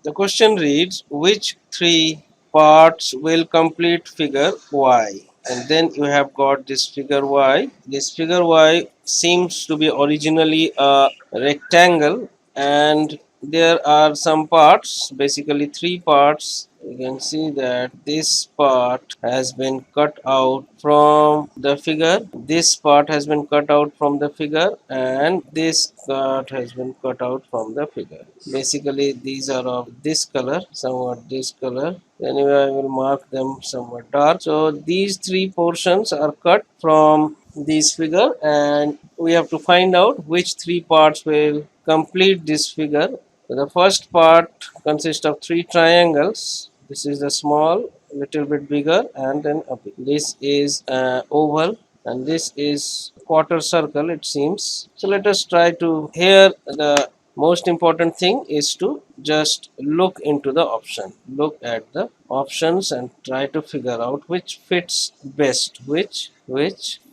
The question reads, which three parts will complete figure Y? And then you have got this figure Y. This figure Y seems to be originally a rectangle, and there are some parts, basically three parts. You can see that this part has been cut out from the figure, this part has been cut out from the figure, and this part has been cut out from the figure. Basically these are of this color, somewhat this color. Anyway, I will mark them somewhat dark. So these three portions are cut from this figure, and we have to find out which three parts will complete this figure. So the first part consists of three triangles. This is the small, little bit bigger, and then a big. This is oval, and this is quarter circle, it seems. So let us try to, here the most important thing is to just look into the option, look at the options and try to figure out which fits best, which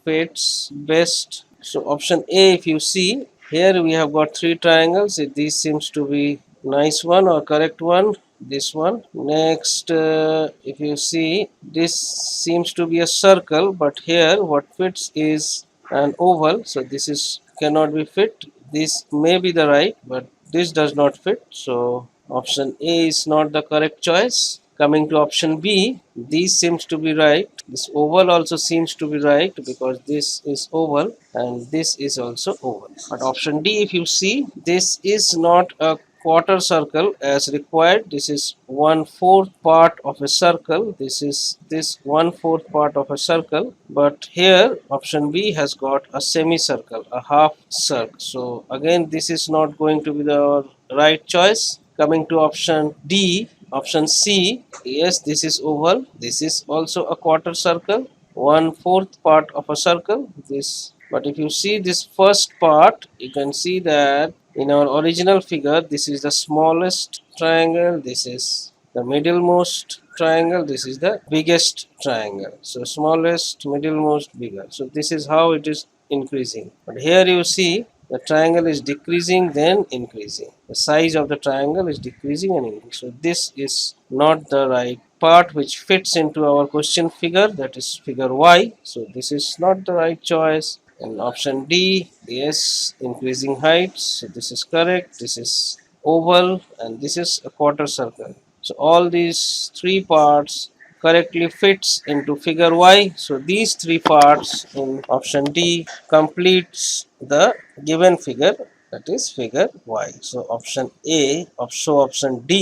fits best. So option A, if you see here, we have got three triangles. This seems to be nice one or correct one, this one. Next, if you see, this seems to be a circle, but here what fits is an oval, so this is cannot be fit. This may be the right, but this does not fit, so option A is not the correct choice. Coming to option B, this seems to be right. This oval also seems to be right because this is oval and this is also oval. But option D, if you see, this is not a quarter circle as required. This is 1/4 part of a circle. This is this 1/4 part of a circle. But here option B has got a semicircle, a half circle. So again, this is not going to be the right choice. Coming to option D, option C, yes, this is oval. This is also a quarter circle, 1/4 part of a circle. This, but if you see this first part, you can see that in our original figure, this is the smallest triangle, this is the middlemost triangle, this is the biggest triangle. So smallest, middlemost, bigger. So this is how it is increasing. But here you see the triangle is decreasing, then increasing. The size of the triangle is decreasing and increasing. So this is not the right part which fits into our question figure, that is figure Y. So this is not the right choice. And option D, yes, increasing heights. So this is correct. This is oval and this is a quarter circle. So all these three parts correctly fits into figure Y. So these three parts in option D completes the given figure, that is figure Y. So option A, option D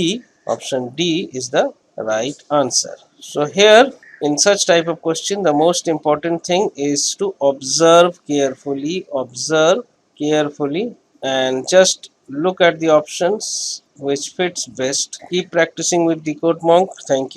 is the right answer. So here in such type of question, the most important thing is to observe carefully and just look at the options which fits best. Keep practicing with Decode Monk. Thank you.